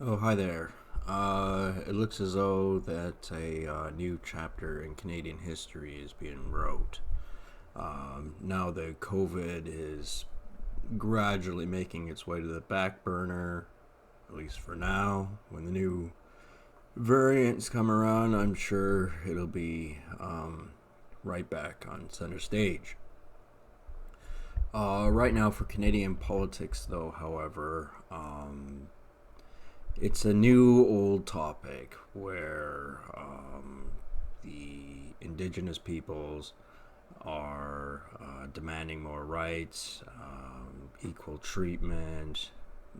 Oh, hi there. It looks as though that a new chapter in Canadian history is being wrote. Now that COVID is gradually making its way to the back burner, at least for now. When the new variants come around, I'm sure it'll be right back on center stage. Right now, for Canadian politics, though, however, it's a new old topic where the indigenous peoples are demanding more rights, equal treatment,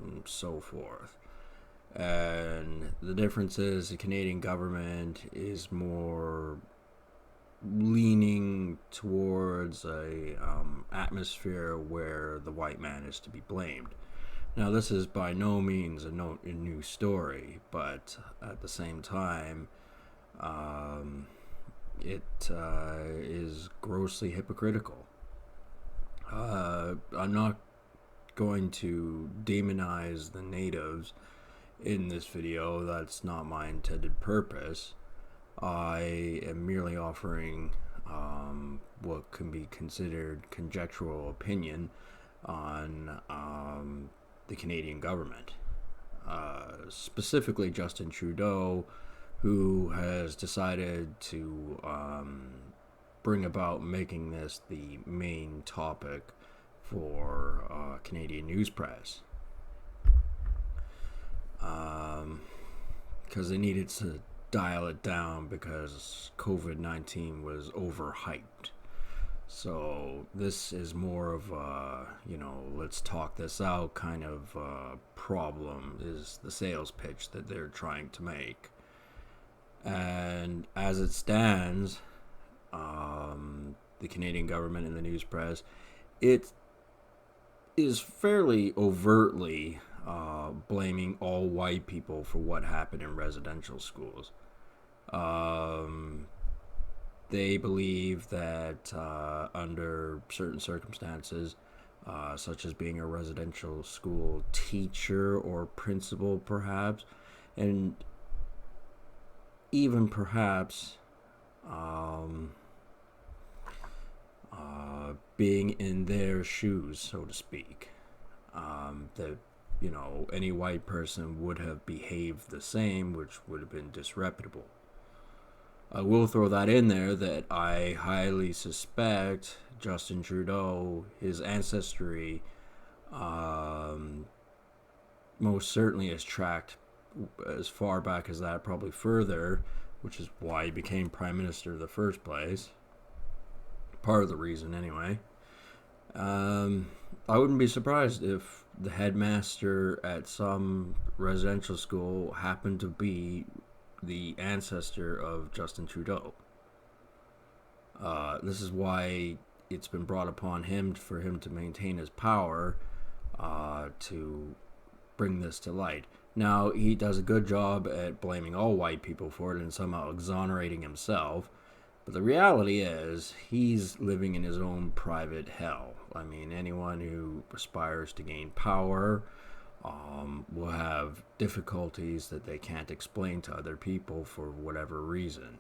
and so forth. And the difference is the Canadian government is more leaning towards a atmosphere where the white man is to be blamed. Now, this is by no means a new story, but at the same time, um, it is grossly hypocritical. I'm not going to demonize the natives in this video. That's not my intended purpose. I am merely offering what can be considered conjectural opinion on the Canadian government. Specifically, Justin Trudeau, who has decided to bring about making this the main topic for Canadian news press. Because they needed to dial it down because COVID-19 was overhyped. So this is more of a, let's talk this out kind of problem, is the sales pitch that they're trying to make. And as it stands, the Canadian government and the news press, it is fairly overtly blaming all white people for what happened in residential schools. Um, they believe that under certain circumstances, such as being a residential school teacher or principal, perhaps, and even perhaps um, being in their shoes, so to speak, that any white person would have behaved the same, which would have been disreputable. I will throw that in there that I highly suspect Justin Trudeau, his ancestry, um, most certainly is tracked as far back as that, probably further, which is why he became prime minister in the first place. Part of the reason, anyway. Um, I wouldn't be surprised if the headmaster at some residential school happened to be the ancestor of Justin Trudeau. This is why it's been brought upon him for him to maintain his power to bring this to light. Now, he does a good job at blaming all white people for it and somehow exonerating himself. But the reality is, he's living in his own private hell. I mean, anyone who aspires to gain power will have difficulties that they can't explain to other people for whatever reason.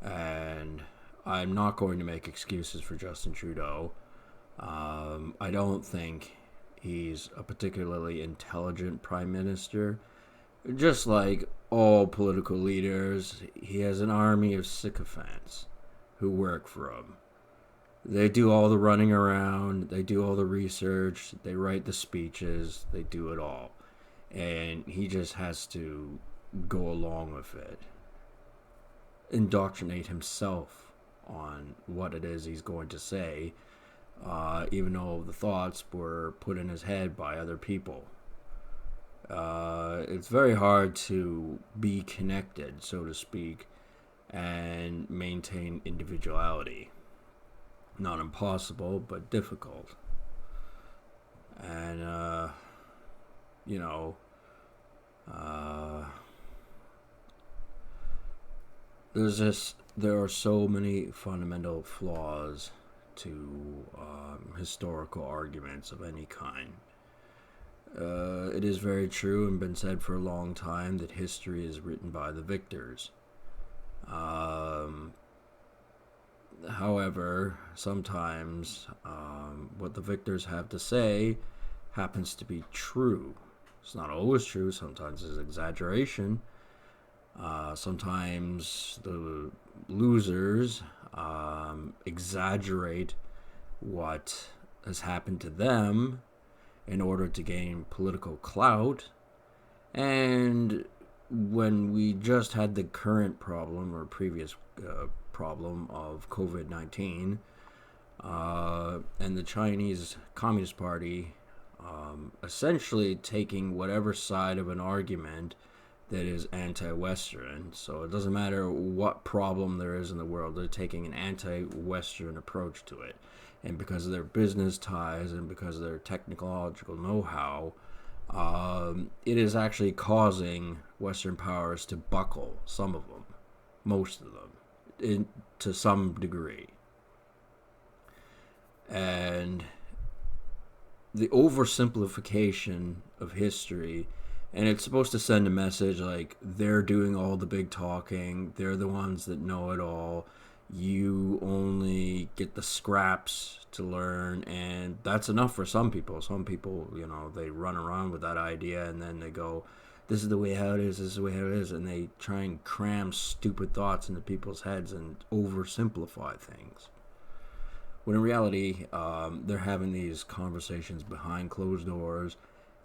And I'm not going to make excuses for Justin Trudeau. I don't think he's a particularly intelligent prime minister. Just like all political leaders, he has an army of sycophants who work for him. They do all the running around, they do all the research, they write the speeches, they do it all. And he just has to go along with it, indoctrinate himself on what it is he's going to say, even though the thoughts were put in his head by other people. It's very hard to be connected, so to speak, and maintain individuality. Not impossible, but difficult. And, you know, uh, there are so many fundamental flaws to historical arguments of any kind. It is very true and been said for a long time that history is written by the victors. However, sometimes what the victors have to say happens to be true. It's not always true. Sometimes it's exaggeration. Sometimes the losers exaggerate what has happened to them in order to gain political clout. And when we just had the current problem or previous problem of COVID-19 and the Chinese Communist Party essentially taking whatever side of an argument that is anti-Western. So it doesn't matter what problem there is in the world, they're taking an anti-Western approach to it. And because of their business ties and because of their technological know-how, it is actually causing Western powers to buckle, some of them, most of them, to some degree. And the oversimplification of history, and it's supposed to send a message like they're doing all the big talking, they're the ones that know it all, you only get the scraps to learn, and that's enough for some people. Some people, they run around with that idea and then they go, this is the way how it is, this is the way how it is, and they try and cram stupid thoughts into people's heads and oversimplify things. When in reality, they're having these conversations behind closed doors.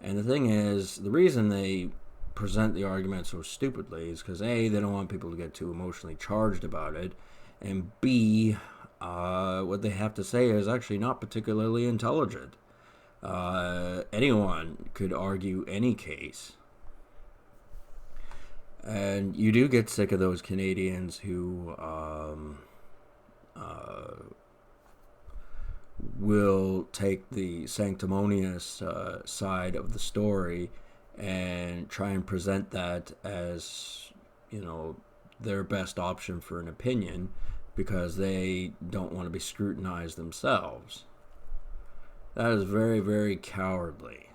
And the thing is, the reason they present the argument so stupidly is because A, they don't want people to get too emotionally charged about it, and B, what they have to say is actually not particularly intelligent. Anyone could argue any case. And you do get sick of those Canadians who will take the sanctimonious side of the story and try and present that as, their best option for an opinion because they don't want to be scrutinized themselves. That is very, very cowardly.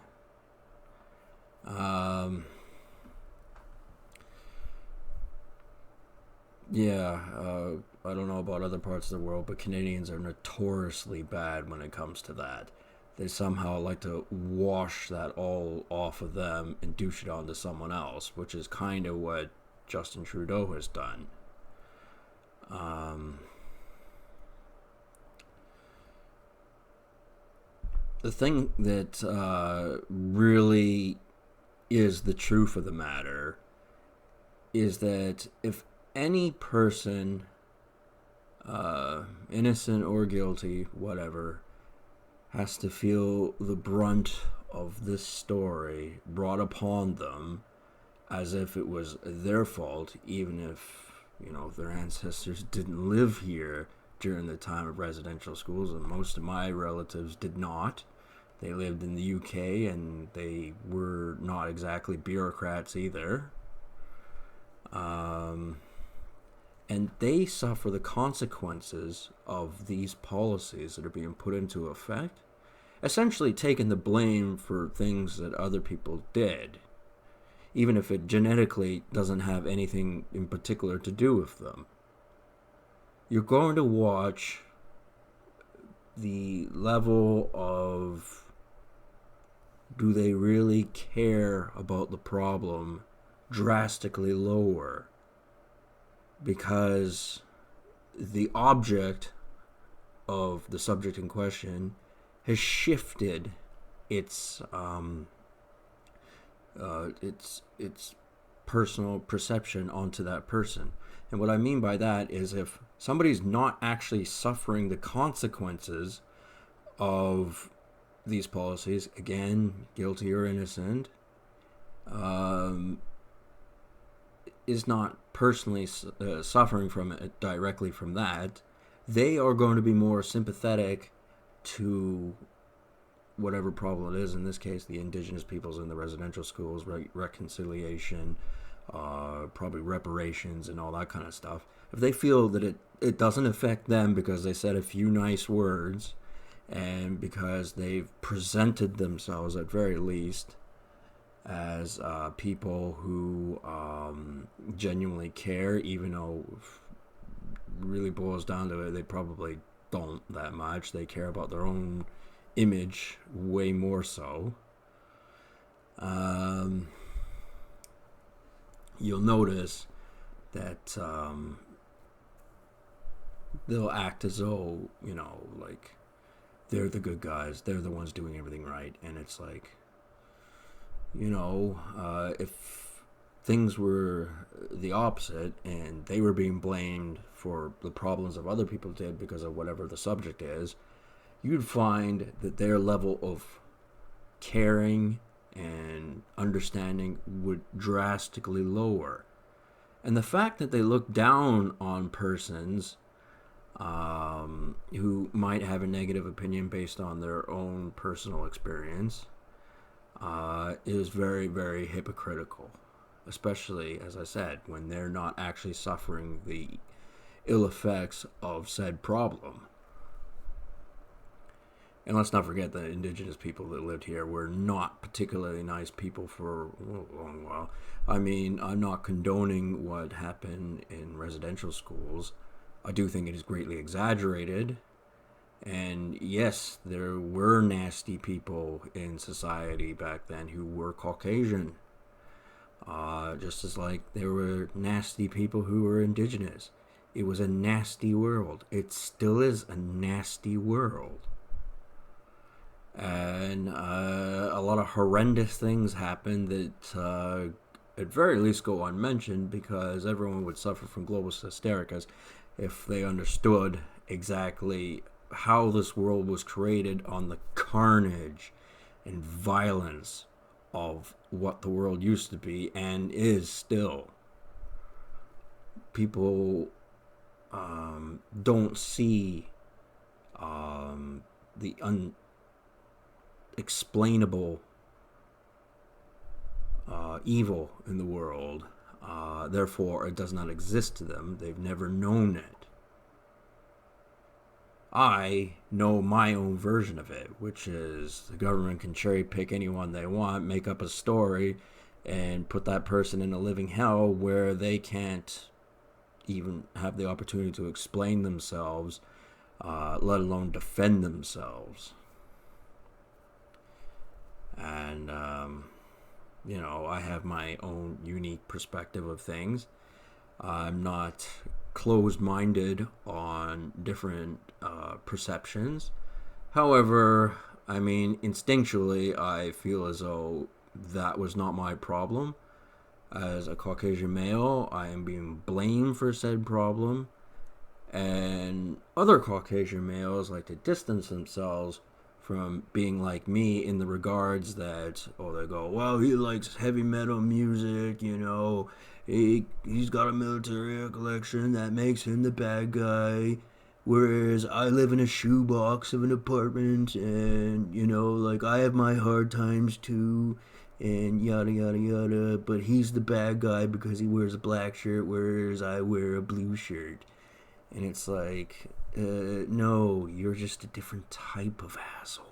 I don't know about other parts of the world, but Canadians are notoriously bad when it comes to that. They somehow like to wash that all off of them and douche it onto someone else, which is kind of what Justin Trudeau has done. The thing that really is the truth of the matter is that if any person, innocent or guilty, whatever, has to feel the brunt of this story brought upon them as if it was their fault, even if, their ancestors didn't live here during the time of residential schools, and most of my relatives did not. They lived in the UK, and they were not exactly bureaucrats either. And they suffer the consequences of these policies that are being put into effect, essentially taking the blame for things that other people did, even if it genetically doesn't have anything in particular to do with them. You're going to watch the level of, do they really care about the problem, drastically lower, because the object of the subject in question has shifted its personal perception onto that person. And what I mean by that is if somebody's not actually suffering the consequences of these policies, again, guilty or innocent, is not personally suffering from it directly from that, they are going to be more sympathetic to whatever problem it is. In this case, the indigenous peoples in the residential schools, reconciliation, probably reparations and all that kind of stuff. If they feel that it doesn't affect them because they said a few nice words and because they've presented themselves at very least as people who genuinely care, even though it really boils down to it, they probably don't that much. They care about their own image way more so. You'll notice that they'll act as though, like they're the good guys, they're the ones doing everything right, and it's like, if things were the opposite and they were being blamed for the problems of other people did because of whatever the subject is, you'd find that their level of caring and understanding would drastically lower. And the fact that they look down on persons who might have a negative opinion based on their own personal experience is very, very hypocritical. Especially, as I said, when they're not actually suffering the ill effects of said problem. And let's not forget that indigenous people that lived here were not particularly nice people for a long while. I mean, I'm not condoning what happened in residential schools. I do think it is greatly exaggerated. And yes, there were nasty people in society back then who were Caucasian. Just as like there were nasty people who were indigenous. It was a nasty world. It still is a nasty world. And a lot of horrendous things happened that at very least go unmentioned because everyone would suffer from global hysterics if they understood exactly how this world was created on the carnage and violence of what the world used to be and is still. People don't see the unexplainable evil in the world. Therefore, it does not exist to them. They've never known it. I know my own version of it, which is the government can cherry pick anyone they want, make up a story, and put that person in a living hell where they can't even have the opportunity to explain themselves, let alone defend themselves. And, I have my own unique perspective of things. I'm not closed-minded on different perceptions. However, I mean, instinctually, I feel as though that was not my problem. As a Caucasian male, I am being blamed for said problem. And other Caucasian males like to distance themselves from being like me in the regards that, they go, well, he likes heavy metal music, he's got a military collection that makes him the bad guy, whereas I live in a shoebox of an apartment, and, I have my hard times too, and yada yada yada, but he's the bad guy because he wears a black shirt, whereas I wear a blue shirt. And it's like, no, you're just a different type of asshole.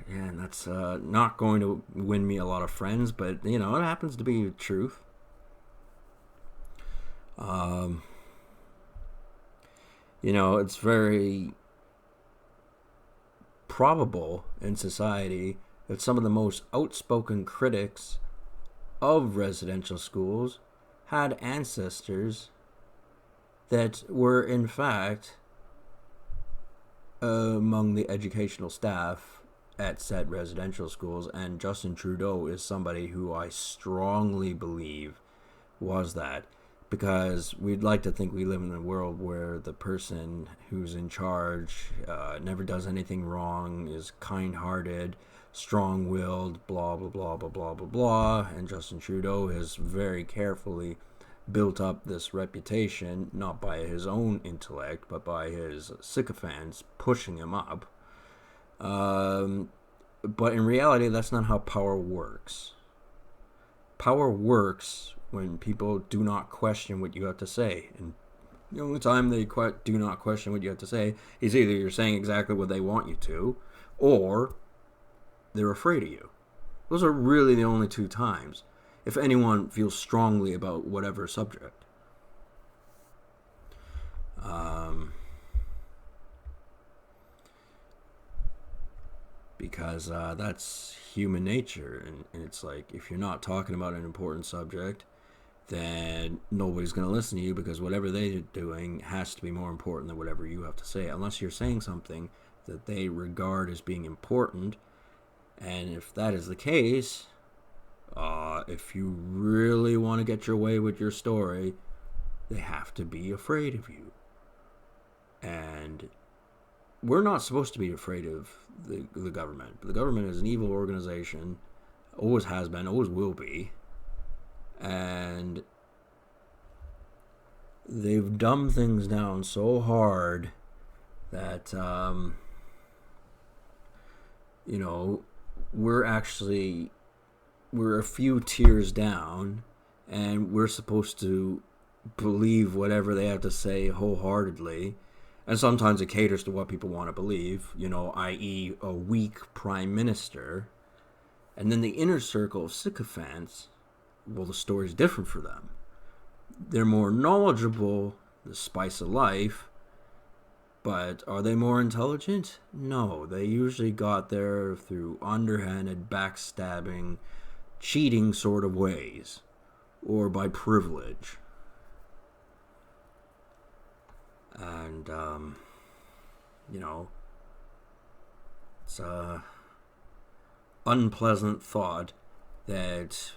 And that's not going to win me a lot of friends, but, it happens to be the truth. It's very probable in society that some of the most outspoken critics of residential schools had ancestors that were in fact among the educational staff at said residential schools, and Justin Trudeau is somebody who I strongly believe was that, because we'd like to think we live in a world where the person who's in charge never does anything wrong, is kind-hearted, strong-willed, blah, blah, blah, blah, blah, blah, blah. And Justin Trudeau has very carefully built up this reputation, not by his own intellect, but by his sycophants pushing him up. But in reality, that's not how power works. Power works when people do not question what you have to say. And The only time they do not question what you have to say is either you're saying exactly what they want you to, or they're afraid of you. Those are really the only two times, if anyone feels strongly about whatever subject. Because that's human nature, and it's like, if you're not talking about an important subject, then nobody's going to listen to you, because whatever they're doing has to be more important than whatever you have to say, unless you're saying something that they regard as being important. And if that is the case, if you really want to get your way with your story, they have to be afraid of you. And we're not supposed to be afraid of the government. The government is an evil organization, always has been, always will be. And they've dumbed things down so hard that, we're a few tiers down, and we're supposed to believe whatever they have to say wholeheartedly. And sometimes it caters to what people want to believe, i.e. a weak prime minister. And then the inner circle of sycophants, well, the story's different for them. They're more knowledgeable, the spice of life, but are they more intelligent? No, they usually got there through underhanded, backstabbing, cheating sort of ways, or by privilege. And, it's a unpleasant thought that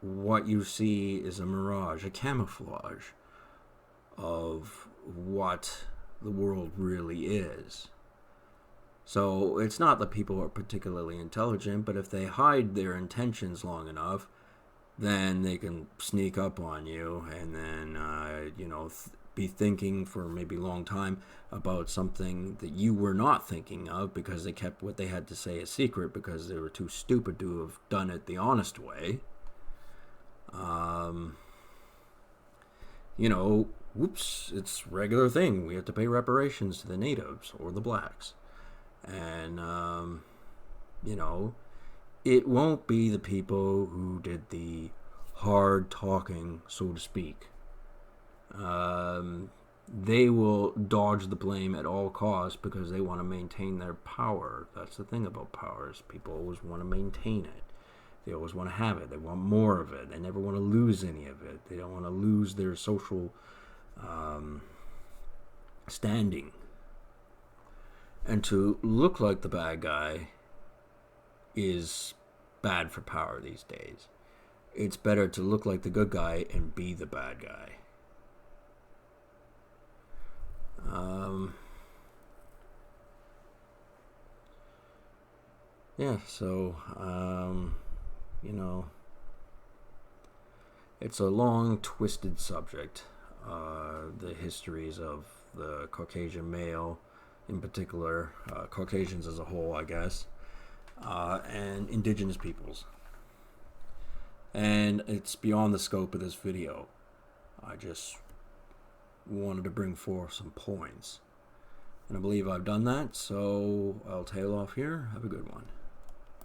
what you see is a mirage, a camouflage of what the world really is. So it's not that people are particularly intelligent, but if they hide their intentions long enough, then they can sneak up on you and then, be thinking for maybe a long time about something that you were not thinking of, because they kept what they had to say a secret because they were too stupid to have done it the honest way. Whoops, it's a regular thing. We have to pay reparations to the natives or the blacks. And, it won't be the people who did the hard talking, so to speak. They will dodge the blame at all costs because they want to maintain their power. That's the thing about power, is people always want to maintain it. They always want to have it. They want more of it. They never want to lose any of it. They don't want to lose their social standing. And to look like the bad guy is bad for power these days. It's better to look like the good guy and be the bad guy. It's a long, twisted subject. The histories of the Caucasian male, in particular, Caucasians as a whole, I guess, and indigenous peoples. And it's beyond the scope of this video. I just wanted to bring forth some points. And I believe I've done that, so I'll tail off here. Have a good one.